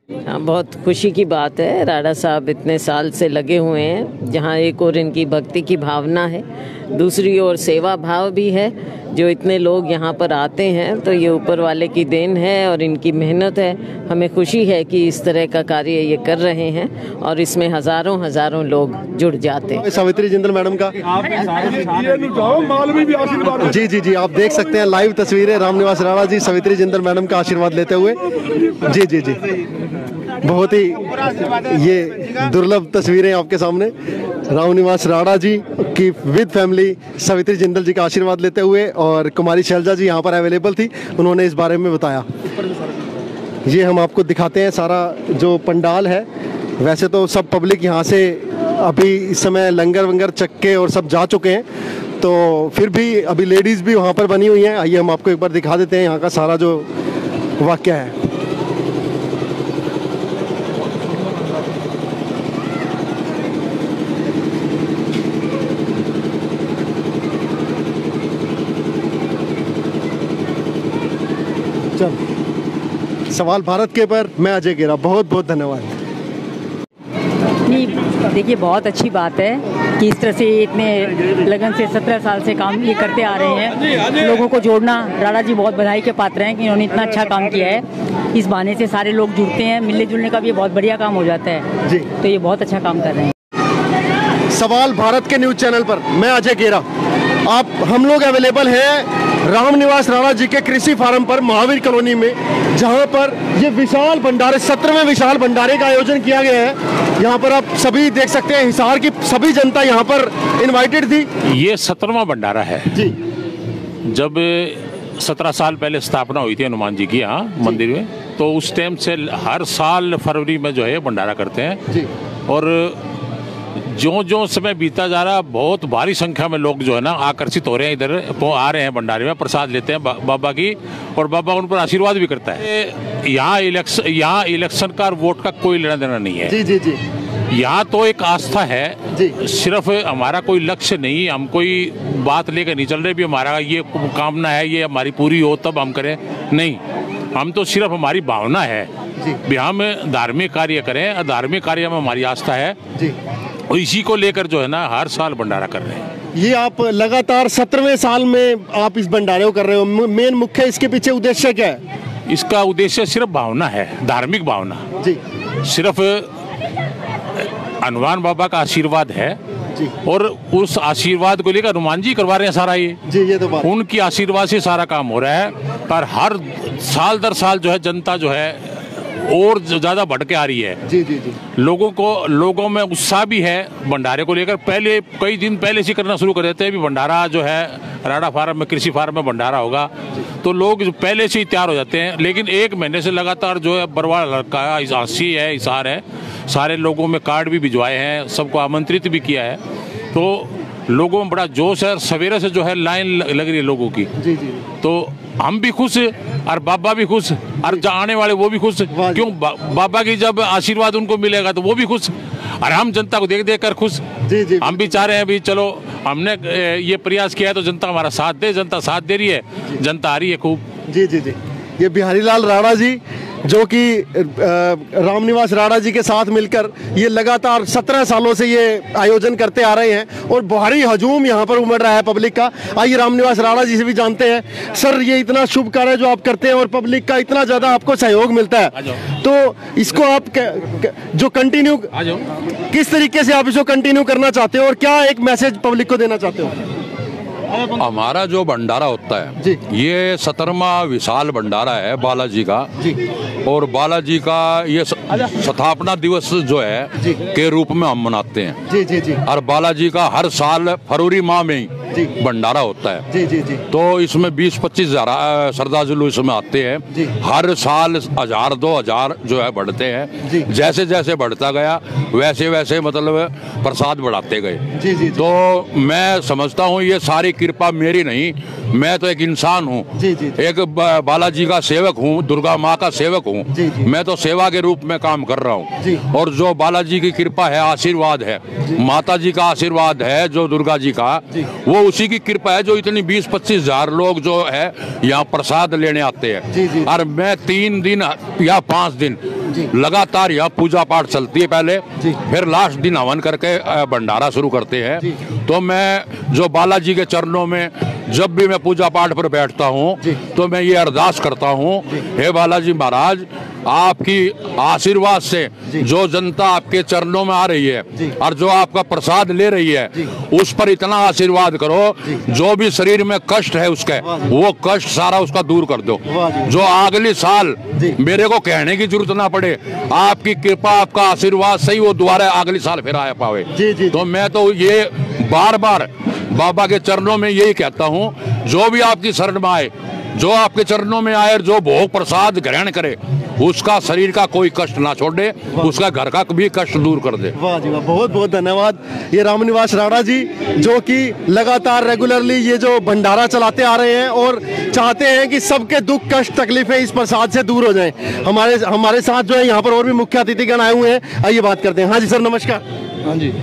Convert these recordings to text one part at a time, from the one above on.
हाँ, बहुत खुशी की बात है। राणा साहब इतने साल से लगे हुए हैं, जहाँ एक और इनकी भक्ति की भावना है, दूसरी ओर सेवा भाव भी है। जो इतने लोग यहाँ पर आते हैं तो ये ऊपर वाले की देन है और इनकी मेहनत है। हमें खुशी है कि इस तरह का कार्य ये कर रहे हैं और इसमें हज़ारों हज़ारों लोग जुड़ जाते हैं। सावित्री जिंदल मैडम का जी जी जी, आप देख सकते हैं लाइव तस्वीरें रामनिवास राणा जी सावित्री जिंदल मैडम का आशीर्वाद लेते हुए। जी जी जी, बहुत ही ये दुर्लभ तस्वीरें आपके सामने रामनिवास राणा जी की विद फैमिली सावित्री जिंदल जी का आशीर्वाद लेते हुए, और कुमारी शैलजा जी यहाँ पर अवेलेबल थी, उन्होंने इस बारे में बताया। ये हम आपको दिखाते हैं सारा जो पंडाल है। वैसे तो सब पब्लिक यहाँ से अभी इस समय लंगर वंगर चक्के और सब जा चुके हैं, तो फिर भी अभी लेडीज़ भी वहाँ पर बनी हुई हैं। आइए हम आपको एक बार दिखा देते हैं यहाँ का सारा जो वाक्य है। सवाल भारत के पर मैं अजय गेरा, बहुत बहुत धन्यवाद। नहीं, देखिए बहुत अच्छी बात है कि इस तरह से इतने लगन से 17 साल से काम ये करते आ रहे हैं। लोगों को जोड़ना, राणा जी बहुत बधाई के पात्र हैं कि इन्होंने इतना अच्छा काम किया है। इस बहाने से सारे लोग जुड़ते हैं, मिलने जुलने का भी बहुत बढ़िया काम हो जाता है जी। तो ये बहुत अच्छा काम कर रहे हैं। सवाल भारत के न्यूज चैनल पर मैं अजय गेरा। हम लोग अवेलेबल हैं रामनिवास राणा जी के कृषि फार्म पर महावीर कॉलोनी में, जहां पर ये विशाल भंडारे 17वें विशाल भंडारे का आयोजन किया गया है। यहाँ पर आप सभी देख सकते हैं, हिसार की सभी जनता यहाँ पर इनवाइटेड थी। ये 17वां भंडारा है जी। जब 17 साल पहले स्थापना हुई थी हनुमान जी की यहाँ मंदिर में, तो उस टाइम से हर साल फरवरी में जो है भंडारा करते हैं जी। और जो जो समय बीता जा रहा, बहुत भारी संख्या में लोग जो है ना आकर्षित हो रहे हैं, इधर आ रहे हैं भंडारे में, प्रसाद लेते हैं बाबा की, और बाबा उन पर आशीर्वाद भी करता है। यहाँ इलेक्शन का वोट का कोई लेना देना नहीं है जी जी जी। यहाँ तो एक आस्था है जी। सिर्फ हमारा कोई लक्ष्य नहीं, हम कोई बात लेकर नहीं चल रहे भी हमारा ये कामना है ये हमारी पूरी हो तब हम करें, नहीं। हम तो सिर्फ हमारी भावना है भी हम धार्मिक कार्य करें, धार्मिक कार्य में हमारी आस्था है जी। और इसी को लेकर जो है ना हर साल भंडारा कर रहे हैं। ये आप लगातार 17वें साल में आप इस भंडारे को कर रहे हो। मेन मुख्य इसके पीछे उद्देश्य क्या है? इसका उद्देश्य सिर्फ भावना है, धार्मिक भावना जी। सिर्फ हनुमान बाबा का आशीर्वाद है जी। और उस आशीर्वाद को लेकर हनुमान जी करवा रहे हैं सारा ये जी। ये तो बात, उनकी आशीर्वाद से सारा काम हो रहा है। पर हर साल दर साल जो है जनता जो है और ज्यादा बढ़ के आ रही है जी जी जी। लोगों में उत्साह भी है भंडारे को लेकर। पहले कई दिन पहले से करना शुरू कर देते हैं भी भंडारा जो है राणा फार्म में, कृषि फार्म में भंडारा होगा, तो लोग पहले से ही तैयार हो जाते हैं। लेकिन 1 महीने से लगातार जो है बरवाड़ लड़का है, झांसी है, हिसार है, सारे लोगों में कार्ड भी भिजवाए हैं, सबको आमंत्रित भी किया है। तो लोगों में बड़ा जोश है, सवेरे से जो है लाइन लग रही है लोगों की जी जी। तो हम भी खुश और बाबा भी खुश और आने वाले वो भी खुश। क्यों? बाबा की जब आशीर्वाद उनको मिलेगा तो वो भी खुश, और हम जनता को देख देख कर खुश जी जी। हम भी चाह रहे हैं भी चलो हमने ये प्रयास किया है तो जनता हमारा साथ दे। जनता साथ दे रही है, जनता आ रही है खूब जी जी जी। ये बिहारी लाल राणा जी जो कि रामनिवास राणा जी के साथ मिलकर ये लगातार 17 सालों से ये आयोजन करते आ रहे हैं और भारी हजूम यहाँ पर उमड़ रहा है पब्लिक का। आइए रामनिवास राणा जी से भी जानते हैं। सर, ये इतना शुभ कार्य जो आप करते हैं और पब्लिक का इतना ज़्यादा आपको सहयोग मिलता है, तो इसको आप जो कंटिन्यू किस तरीके से आप इसको कंटिन्यू करना चाहते हो और क्या एक मैसेज पब्लिक को देना चाहते हो? हमारा जो भंडारा होता है जी। ये 17वां विशाल भंडारा है बालाजी का जी। और बालाजी का ये स्थापना दिवस जो है जी। के रूप में हम मनाते हैं जी जी जी। और बालाजी का हर साल फरवरी माह में ही भंडारा होता है जी जी जी। तो इसमें 20-25 हजार श्रद्धालु इसमें आते हैं जी। हर साल 1000-2000 जो है बढ़ते हैं जी। जैसे जैसे बढ़ता गया वैसे वैसे मतलब प्रसाद बढ़ाते गए जी जी। तो मैं समझता हूँ ये सारी कृपा मेरी नहीं, मैं तो एक इंसान हूँ, एक बालाजी का सेवक हूँ, दुर्गा माँ का सेवक हूँ, मैं तो सेवा के रूप में काम कर रहा हूँ। और जो बालाजी की कृपा है, आशीर्वाद है, माता जी का आशीर्वाद है, जो दुर्गा जी का, वो उसी की कृपा है जो इतनी 20-25 हजार लोग जो है यहाँ प्रसाद लेने आते हैं। और मैं 3 दिन या 5 दिन लगातार यहाँ पूजा पाठ चलती है पहले, फिर लास्ट दिन हवन करके भंडारा शुरू करते हैं। तो मैं जो बालाजी के चरणों में जब भी मैं पूजा पाठ पर बैठता हूँ तो मैं ये अरदास करता हूँ, हे बालाजी महाराज, आपकी आशीर्वाद से जो जनता आपके चरणों में आ रही है और जो आपका प्रसाद ले रही है, उस पर इतना आशीर्वाद करो, जो भी शरीर में कष्ट है उसके, वो कष्ट सारा उसका दूर कर दो। जो अगले साल मेरे को कहने की जरूरत ना पड़े, आपकी कृपा, आपका आशीर्वाद सही वो दोबारा अगले साल फिर आ पावे। तो मैं तो ये बार बार बाबा के चरणों में यही कहता हूँ, जो भी आपकी शरण में आए, जो आपके चरणों में आए और जो भोग प्रसाद ग्रहण करे, उसका शरीर का कोई कष्ट ना छोड़े, उसका घर का भी कष्ट दूर कर दे। वाह जी वाह, बहुत बहुत धन्यवाद। ये रामनिवास राणा जी जो कि लगातार रेगुलरली ये जो भंडारा चलाते आ रहे हैं और चाहते हैं कि सबके दुख कष्ट तकलीफें इस प्रसाद से दूर हो जाएं। हमारे साथ जो है यहाँ पर और भी मुख्य अतिथिगण आए हुए हैं, आइए बात करते हैं। हाँ जी सर, नमस्कार। हाँ जी,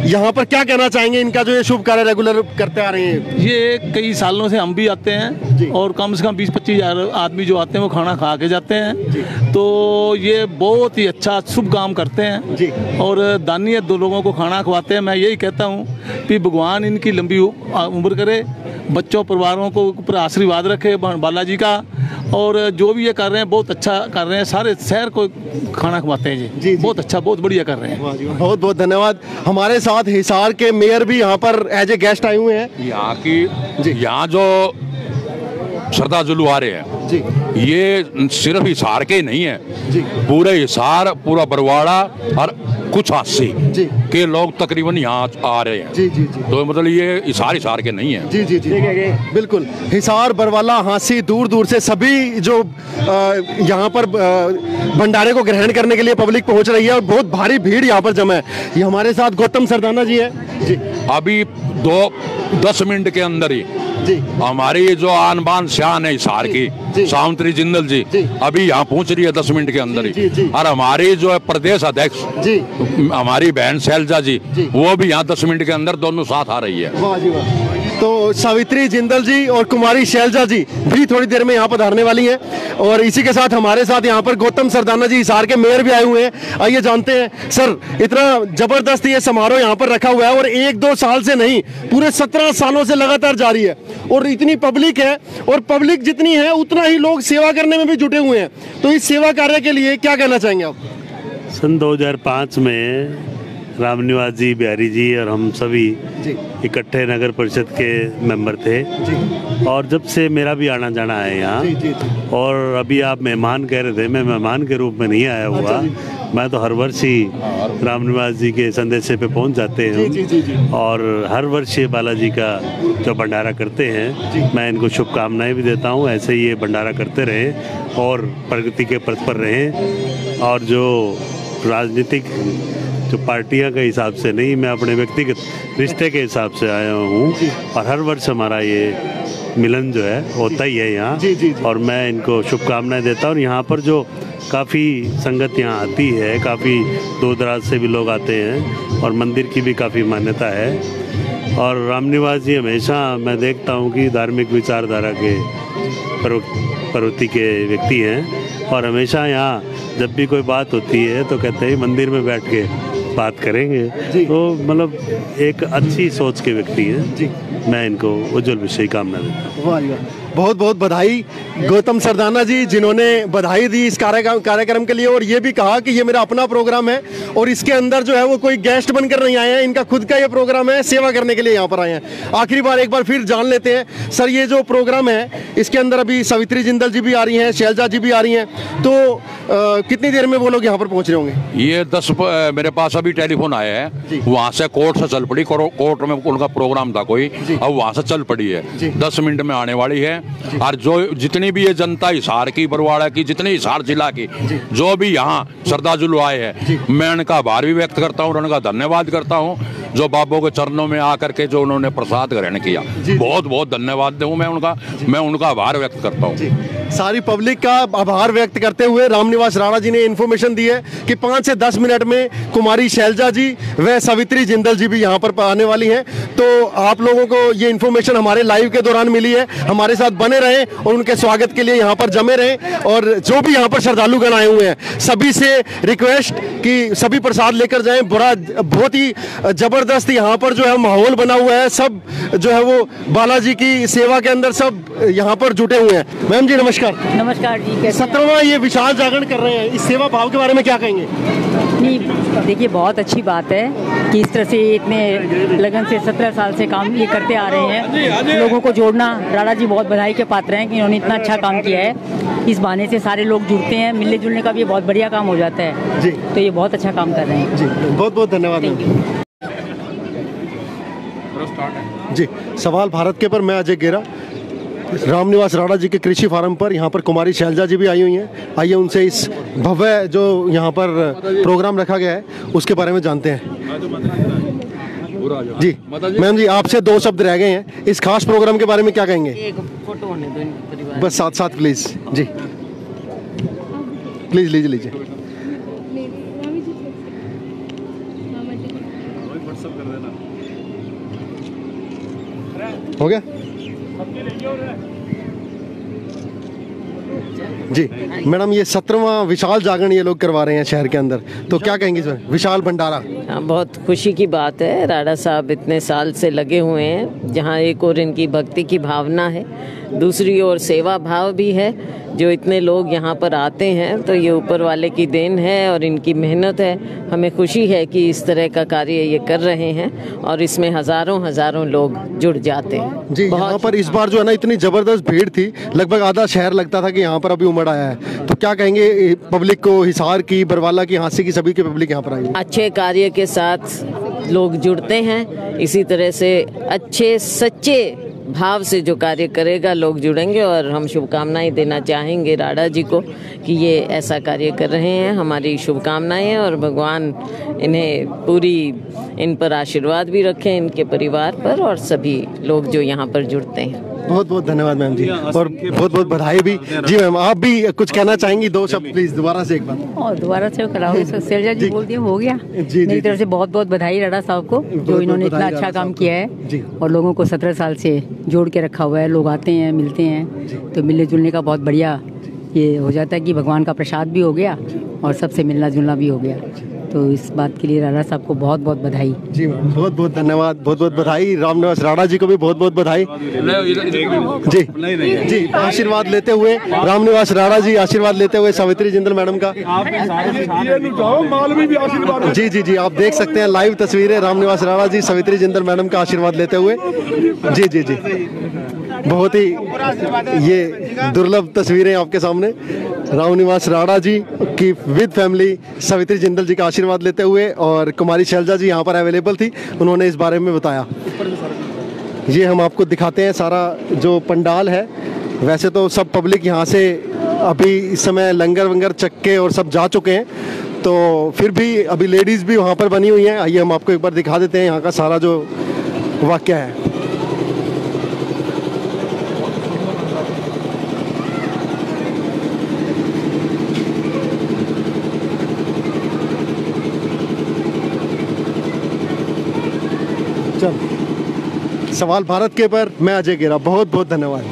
यहाँ पर क्या कहना चाहेंगे, इनका जो ये शुभ कार्य रेगुलर करते आ रहे हैं? ये कई सालों से हम भी आते हैं और कम से कम 20-25 हज़ार आदमी जो आते हैं वो खाना खा के जाते हैं। तो ये बहुत ही अच्छा शुभ काम करते हैं और दानियत दो लोगों को खाना खवाते हैं। मैं यही कहता हूँ कि भगवान इनकी लंबी उम्र करे, बच्चों परिवारों को ऊपर आशीर्वाद रखे बालाजी का, और जो भी ये कर रहे हैं बहुत अच्छा कर रहे हैं। सारे शहर को खाना खवाते हैं जी, बहुत अच्छा, बहुत बढ़िया कर रहे हैं। बहुत बहुत धन्यवाद। हमारे साथ हिसार के मेयर भी यहाँ पर एज ए गेस्ट आए हुए हैं। यहाँ जो श्रद्धालु आ रहे हैं जी, ये सिर्फ हिसार के ही नहीं है जी, पूरे हिसार, पूरा बरवाड़ा और कुछ हादसे के लोग तकरीबन यहाँ आ रहे हैं। जी जी जी। तो मतलब ये हिसार के नहीं है। जी जी जी, बिल्कुल। हिसार, बरवाला, हांसी, दूर दूर से सभी जो यहाँ पर भंडारे को ग्रहण करने के लिए पब्लिक पहुँच रही है और बहुत भारी भीड़ यहाँ पर जमा है। ये हमारे साथ गौतम सरदाना जी है जी। अभी 10 मिनट के अंदर ही जी हमारी जो आन बान शान है हिसार की, सावित्री जिंदल जी अभी यहाँ पहुँच रही है 10 मिनट के अंदर ही। और हमारी जो है प्रदेश अध्यक्ष जी, हमारी बहन शैलजा जी, वो भी यहाँ 10 मिनट के अंदर दोनों साथ आ रही है। वाह जी वाह। तो सावित्री जिंदल जी और कुमारी शैलजा जी भी थोड़ी देर में यहाँ पर धारने वाली हैं। और इसी के साथ हमारे साथ यहाँ पर गौतम सरदाना जी, हिसार के मेयर भी आए हुए हैं। आइए जानते हैं सर, इतना जबरदस्त ये समारोह यहाँ पर रखा हुआ है और 1-2 साल से नहीं, पूरे 17 सालों से लगातार जारी है और इतनी पब्लिक है, और पब्लिक जितनी है उतना ही लोग सेवा करने में भी जुटे हुए हैं। तो इस सेवा कार्य के लिए क्या कहना चाहेंगे आप? सन 2005 में रामनिवास जी, बिहारी जी और हम सभी इकट्ठे नगर परिषद के मेंबर थे और जब से मेरा भी आना जाना है यहाँ। और अभी आप मेहमान कह रहे थे, मैं मेहमान के रूप में नहीं आया हुआ, मैं तो हर वर्ष ही रामनिवास जी के संदेशे पे पहुँच जाते हैं और हर वर्ष ये बालाजी का जो भंडारा करते हैं, मैं इनको शुभकामनाएं भी देता हूँ। ऐसे ही ये भंडारा करते रहें और प्रगति के पथ पर रहें। और जो राजनीतिक जो पार्टियां के हिसाब से नहीं, मैं अपने व्यक्तिगत रिश्ते के हिसाब से आया हूँ और हर वर्ष हमारा ये मिलन जो है होता ही है यहाँ। और मैं इनको शुभकामनाएं देता हूँ। और यहाँ पर जो काफ़ी संगत यहाँ आती है, काफ़ी दूर दराज से भी लोग आते हैं और मंदिर की भी काफ़ी मान्यता है। और रामनिवास जी हमेशा मैं देखता हूँ कि धार्मिक विचारधारा के प्रवृत्ति के व्यक्ति हैं और हमेशा यहाँ जब भी कोई बात होती है तो कहते हैं मंदिर में बैठ के बात करेंगे। तो मतलब एक अच्छी सोच के व्यक्ति हैं। मैं इनको उज्जवल विषय कामना देता हूँ। बहुत बहुत बधाई गौतम सरदाना जी, जिन्होंने बधाई दी इस कार्यक्रम के लिए और ये भी कहा कि ये मेरा अपना प्रोग्राम है और इसके अंदर जो है वो कोई गेस्ट बनकर नहीं आए हैं, इनका खुद का ये प्रोग्राम है, सेवा करने के लिए यहाँ पर आए हैं। आखिरी बार एक बार फिर जान लेते हैं सर, ये जो प्रोग्राम है इसके अंदर अभी सावित्री जिंदल जी भी आ रही हैं, शैलजा जी भी आ रही हैं, तो कितनी देर में वो लोग यहाँ पर पहुँच रहे होंगे? ये मेरे पास अभी टेलीफोन आया है, वहाँ से कोर्ट से चल पड़ी, कोर्ट में उनका प्रोग्राम था कोई, अब वहाँ से चल पड़ी है, 10 मिनट में आने वाली है। और जो जितनी भी ये जनता हिसार की, बरवाड़ा की, जितनी हिसार जिला की जो भी यहाँ श्रद्धालु आए हैं, मैं उनका आभार भी व्यक्त करता हूँ, उनका धन्यवाद करता हूँ जो बाबू के चरणों में आकर के जो उन्होंने प्रसाद ग्रहण किया। बहुत बहुत धन्यवाद दूँ मैं उनका आभार व्यक्त करता हूँ। सारी पब्लिक का आभार व्यक्त करते हुए रामनिवास राणा जी ने इन्फॉर्मेशन दी है कि 5 से 10 मिनट में कुमारी शैलजा जी व सवित्री जिंदल जी भी यहाँ पर आने वाली हैं। तो आप लोगों को ये इन्फॉर्मेशन हमारे लाइव के दौरान मिली है, हमारे साथ बने रहें और उनके स्वागत के लिए यहाँ पर जमे रहें। और जो भी यहाँ पर श्रद्धालुगण आए हुए हैं सभी से रिक्वेस्ट कि सभी प्रसाद लेकर जाएं। बहुत ही जबरदस्त यहाँ पर जो है माहौल बना हुआ है, सब जो है वो बालाजी की सेवा के अंदर सब यहाँ पर जुटे हुए हैं। मैम जी नमस्कार। नमस्कार जी। 17वां ये विशाल जागरण कर रहे हैं, इस सेवा भाव के बारे में क्या कहेंगे? नहीं, देखिए बहुत अच्छी बात है कि इस तरह से इतने लगन से 17 साल से काम ये करते आ रहे हैं। लोगों को जोड़ना, राणा जी बहुत बधाई के पात्र हैं कि इन्होंने इतना अच्छा काम किया है। इस बहाने से सारे लोग जुड़ते हैं, मिलने जुलने का भी बहुत बढ़िया काम हो जाता है जी। तो ये बहुत अच्छा काम कर रहे हैं जी। बहुत बहुत धन्यवाद जी। सवाल भारत के पर मैं अजय गेरा। रामनिवास राणा जी के कृषि फार्म पर यहाँ पर कुमारी शैलजा जी भी आई हुई हैं। आइए उनसे इस भव्य जो यहाँ पर प्रोग्राम रखा गया है उसके बारे में जानते हैं। जी मैम जी, आपसे 2 शब्द रह गए हैं, इस खास प्रोग्राम के बारे में क्या कहेंगे? एक फोटो होने दो इनके परिवार। बस साथ साथ प्लीज जी, प्लीज लीजिए। हो गया जी। मैडम ये 17वां विशाल जागरण ये लोग करवा रहे हैं शहर के अंदर, तो क्या कहेंगे इसमें? विशाल भंडारा। हाँ, बहुत खुशी की बात है। राणा साहब इतने साल से लगे हुए हैं, जहाँ एक और इनकी भक्ति की भावना है, दूसरी ओर सेवा भाव भी है। जो इतने लोग यहाँ पर आते हैं तो ये ऊपर वाले की देन है और इनकी मेहनत है। हमें खुशी है कि इस तरह का कार्य ये कर रहे हैं और इसमें हजारों लोग जुड़ जाते हैं जी। यहाँ पर इस बार जो है ना इतनी जबरदस्त भीड़ थी, लगभग आधा शहर लगता था कि यहाँ पर अभी उमड़ आया है। तो क्या कहेंगे पब्लिक को, हिसार की, बरवाला की, हांसी की, सभी की पब्लिक यहाँ पर आई? अच्छे कार्य के साथ लोग जुड़ते हैं, इसी तरह से अच्छे सच्चे भाव से जो कार्य करेगा लोग जुड़ेंगे। और हम शुभकामनाएं देना चाहेंगे राणा जी को कि ये ऐसा कार्य कर रहे हैं। हमारी शुभकामनाएं हैं और भगवान इन्हें पूरी इन पर आशीर्वाद भी रखें, इनके परिवार पर और सभी लोग जो यहाँ पर जुड़ते हैं। बहुत बहुत धन्यवाद मैम जी, और बहुत बहुत बधाई भी जी। मैम आप भी कुछ कहना चाहेंगी? 2 शब्द प्लीज दोबारा से एक बार। और दोबारा से कराओगे? शैलजा जी बोल दिया, हो गया। मेरी तरफ से बहुत बहुत बधाई राणा साहब को, जो इन्होंने इतना अच्छा काम किया है और लोगों को 17 साल से जोड़ के रखा हुआ है। लोग आते हैं, मिलते हैं, तो मिलने जुलने का बहुत बढ़िया ये हो जाता है कि भगवान का प्रसाद भी हो गया और सबसे मिलना जुलना भी हो गया। तो इस बात के लिए राणा साहब को बहुत बहुत बधाई जी। बहुत बहुत धन्यवाद, बहुत बहुत बधाई। रामनिवास राणा जी को भी बहुत बहुत बधाई जी जी। आशीर्वाद लेते हुए रामनिवास राणा जी आशीर्वाद लेते हुए सवित्री जिंदल मैडम का जी जी जी। आप देख सकते हैं लाइव तस्वीरें रामनिवास राणा जी सवित्री जिंदल मैडम का आशीर्वाद लेते हुए जी जी जी। बहुत ही ये दुर्लभ तस्वीरें आपके सामने रामनिवास राणा जी की विद फैमिली सवित्री जिंदल जी का आशीर्वाद लेते हुए, और कुमारी शैलजा जी यहाँ पर अवेलेबल थी, उन्होंने इस बारे में बताया। ये हम आपको दिखाते हैं सारा जो पंडाल है। वैसे तो सब पब्लिक यहाँ से अभी इस समय लंगर वंगर चक्के और सब जा चुके हैं, तो फिर भी अभी लेडीज़ भी वहाँ पर बनी हुई हैं। आइए हम आपको एक बार दिखा देते हैं यहाँ का सारा जो वाक्य है। चल, सवाल भारत के पर मैं अजय गेरा। बहुत बहुत धन्यवाद।